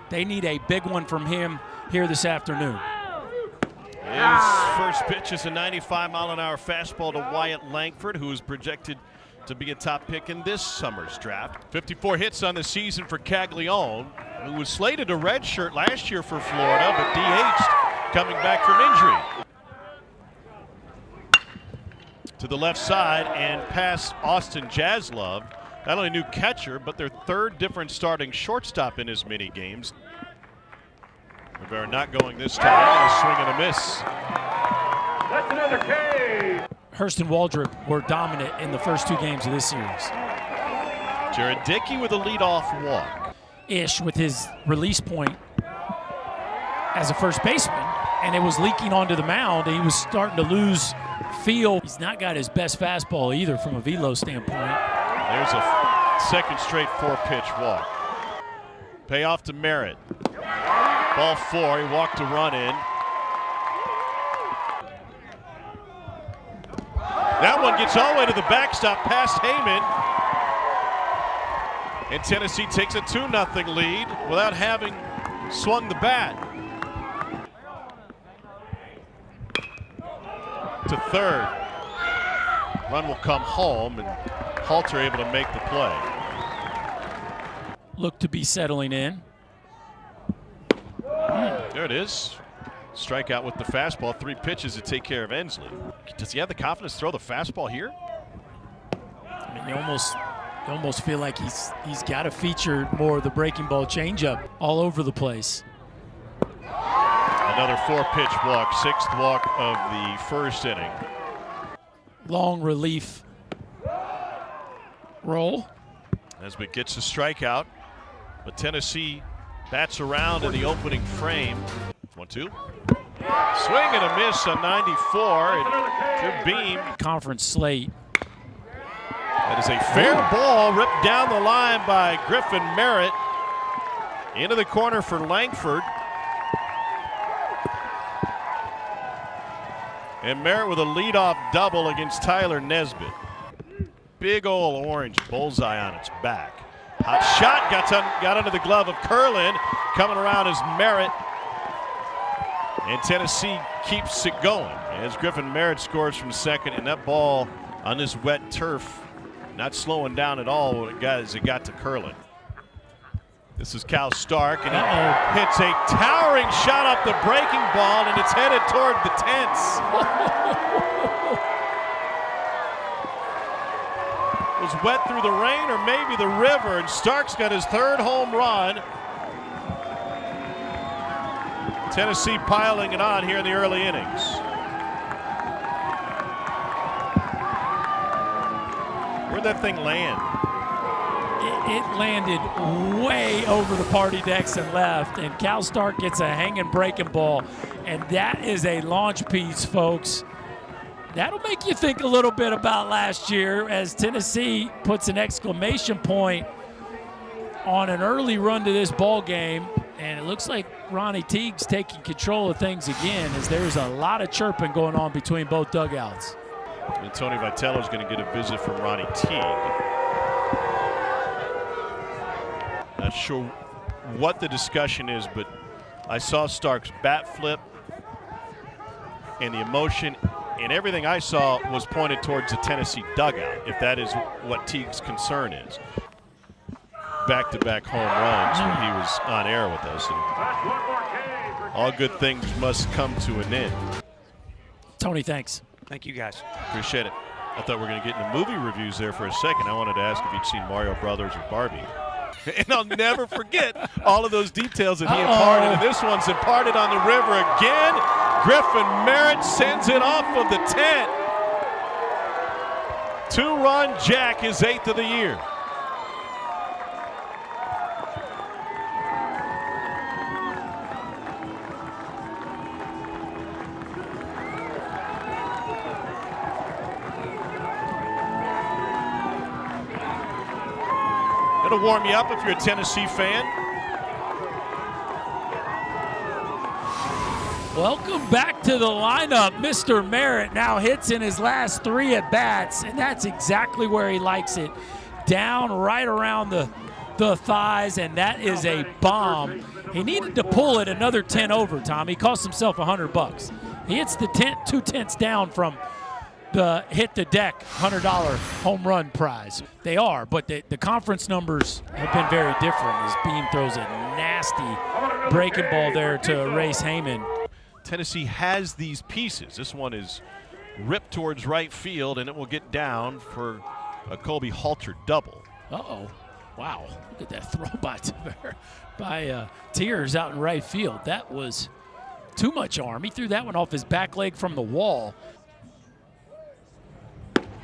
They need a big one from him here this afternoon. His first pitch is a 95-mile-an-hour fastball to Wyatt Langford, who is projected to be a top pick in this summer's draft. 54 hits on the season for Caglione, who was slated to redshirt last year for Florida, but DH'd coming back from injury. To the left side and past Austin Jaslove, not only new catcher, but their third different starting shortstop in his mini games. Rivera not going this time, and a swing and a miss. That's another K. Hurst and Waldrop were dominant in the first 2 games of this series. Jared Dickey with a leadoff walk. Ish with his release point as a first baseman, and it was leaking onto the mound, and he was starting to lose feel. He's not got his best fastball either from a velo standpoint. There's a second straight 4-pitch walk. Payoff to Merritt. Ball 4, he walked a run in. That one gets all the way to the backstop past Heyman. And Tennessee takes a 2-0 lead without having swung the bat. To third. Run will come home, and Halter able to make the play. Look to be settling in. There it is. Strikeout with the fastball. 3 pitches to take care of Ensley. Does he have the confidence to throw the fastball here? I mean, you almost feel like he's got to feature more of the breaking ball changeup all over the place. Another 4-pitch walk, 6th walk of the first inning. Long relief roll. Nesbitt gets a strikeout, but Tennessee bats around in the opening frame. 1-2. Swing and a miss on 94. And good beam. Conference slate. That is a fair ball ripped down the line by Griffin Merritt. Into the corner for Langford. And Merritt with a leadoff double against Tyler Nesbitt. Big ol' orange bullseye on its back. Hot shot got under the glove of Curlin. Coming around is Merritt. And Tennessee keeps it going as Griffin Merritt scores from second, and that ball on this wet turf not slowing down at all as it got to Curlin. This is Cal Stark, and he hits a towering shot off the breaking ball, and it's headed toward the tents. It was wet through the rain or maybe the river, and Stark's got his 3rd home run. Tennessee piling it on here in the early innings. Where'd that thing land? It landed way over the party decks and left, and Cal Stark gets a hanging breaking ball, and that is a launch piece, folks. That'll make you think a little bit about last year as Tennessee puts an exclamation point on an early run to this ball game, and it looks like Ronnie Teague's taking control of things again as there's a lot of chirping going on between both dugouts. And Tony Vitello's going to get a visit from Ronnie Teague. Not sure what the discussion is, but I saw Stark's bat flip, and the emotion and everything I saw was pointed towards the Tennessee dugout, if that is what Teague's concern is. Back-to-back home runs when he was on air with us. And all good things must come to an end. Tony, thanks. Thank you, guys. Appreciate it. I thought we were going to get into movie reviews there for a second. I wanted to ask if you'd seen Mario Brothers or Barbie. And I'll never forget all of those details that he imparted. And this one's imparted on the river again. Griffin Merritt sends it off of the tent. 2-run jack, his 8th of the year. It'll warm you up if you're a Tennessee fan. Welcome back to the lineup. Mr. Merritt now hits in his last 3 at-bats, and that's exactly where he likes it. Down right around the the thighs, and that is a bomb. He needed to pull it another 10 over, Tom. He cost himself $100. He hits the 2/10 down from the hit the deck $100 home run prize. They are, but the conference numbers have been very different as Beam throws a nasty breaking ball there to erase Heyman. Tennessee has these pieces. This one is ripped towards right field, and it will get down for a Colby Halter double. Uh-oh. Wow. Look at that throw by Tears out in right field. That was too much arm. He threw that one off his back leg from the wall.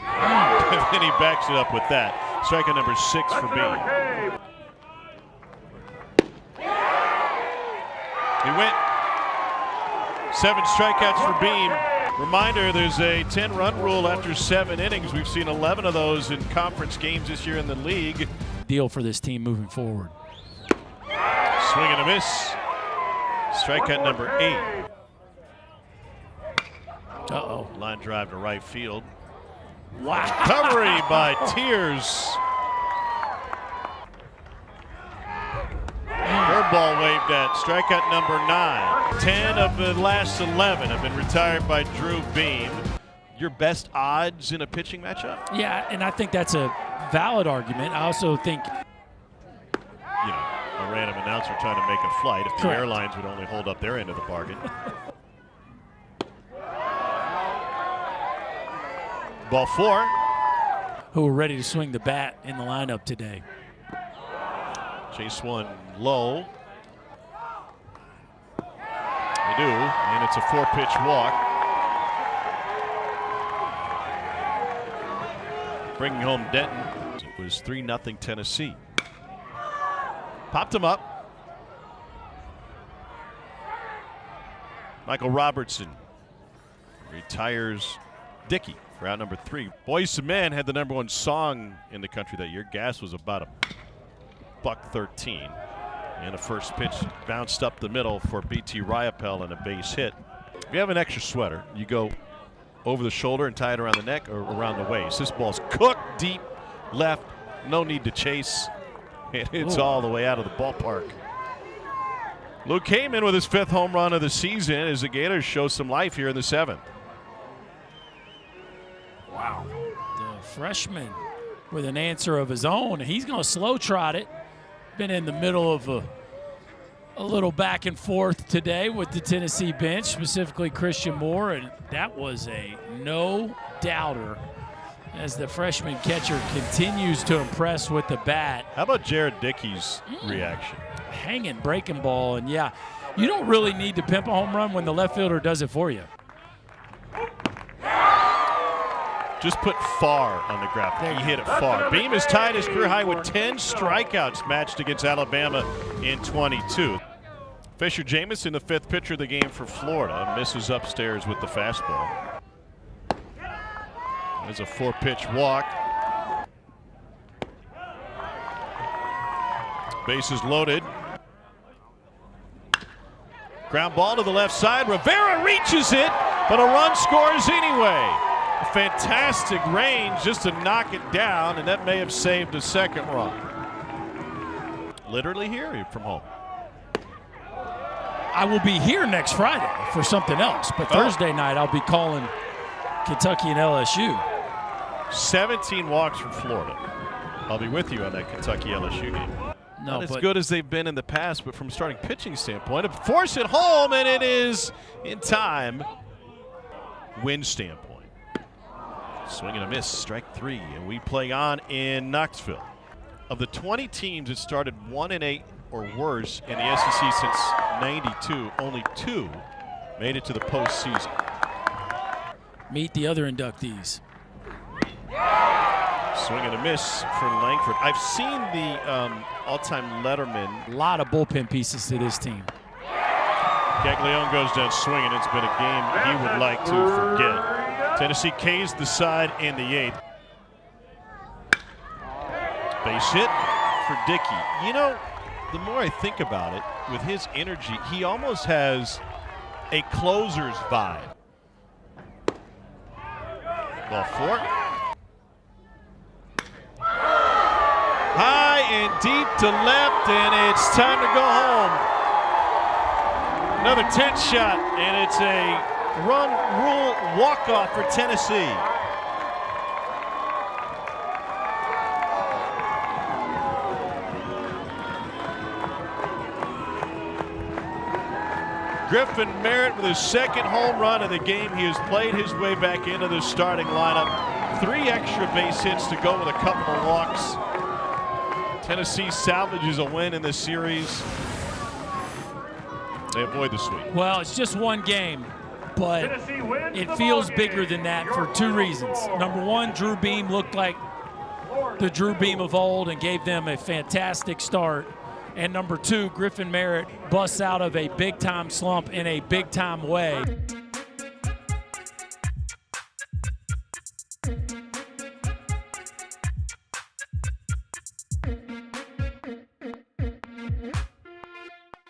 And then he backs it up with that. Strikeout number 6 for Beam. He went 7 strikeouts for Beam. Reminder, there's a 10-run rule after 7 innings. We've seen 11 of those in conference games this year in the league. Deal for this team moving forward. Swing and a miss. Strikeout number 8. Uh-oh. Line drive to right field. Wow. Recovery by Tears. Curveball waved at. Strikeout number 9. 10 of the last 11 have been retired by Drew Beam. Your best odds in a pitching matchup? Yeah, and I think that's a valid argument. I also think, you know, a random announcer trying to make a flight if the correct. airlines would only hold up their end of the bargain. Ball 4. who are ready to swing the bat in the lineup today. Chase one low. They do, and it's a 4-pitch walk. Bringing home Denton. It was 3-0 Tennessee. Popped him up. Michael Robertson retires Dickey for out number 3. Boys to Men had the #1 song in the country that year. Gas was about $113. And a first pitch bounced up the middle for BT Riopel and a base hit. If you have an extra sweater, you go over the shoulder and tie it around the neck or around the waist. This ball's cooked deep left. No need to chase. And it's all the way out of the ballpark. Luke Heyman with his 5th home run of the season as the Gators show some life here in the 7th. Wow. The freshman with an answer of his own. He's going to slow trot it. Been in the middle of a little back and forth today with the Tennessee bench, specifically Christian Moore, and that was a no-doubter as the freshman catcher continues to impress with the bat. How about Jared Dickey's reaction? Hanging breaking ball, and yeah, you don't really need to pimp a home run when the left fielder does it for you. Just put far on the graphic. He hit it far. Beam is tied his career high with 10 strikeouts matched against Alabama in 22. Fisher Jamison, the 5th pitcher of the game for Florida, misses upstairs with the fastball. There's a 4-pitch walk. Bases loaded. Ground ball to the left side. Rivera reaches it, but a run scores anyway. A fantastic range just to knock it down, and that may have saved a second run. Literally here or from home? I will be here next Friday for something else, but Thursday night I'll be calling Kentucky and LSU. 17 walks from Florida. I'll be with you on that Kentucky-LSU game. Not as good as they've been in the past, but from a starting pitching standpoint, force it home, and it is in time. Win standpoint. Swing and a miss, strike 3, and we play on in Knoxville. Of the 20 teams that started 1-8 or worse in the SEC since '92, only 2 made it to the postseason. Meet the other inductees. Swing and a miss for Langford. I've seen the all-time Letterman. A lot of bullpen pieces to this team. Caglione goes down swinging. It's been a game he would like to forget. Tennessee K's the side in the 8th. Base hit for Dickey. You know, the more I think about it, with his energy, he almost has a closer's vibe. Ball 4. High and deep to left, and it's time to go home. Another 10th shot, and it's a run rule walk-off for Tennessee. Griffin Merritt with his second home run of the game. He has played his way back into the starting lineup. 3 extra base hits to go with a couple of walks. Tennessee salvages a win in this series. They avoid the sweep. Well, it's just one game, but it feels bigger than that for 2 reasons. Number one, Drew Beam looked like the Drew Beam of old and gave them a fantastic start. And number 2, Griffin Merritt busts out of a big-time slump in a big-time way.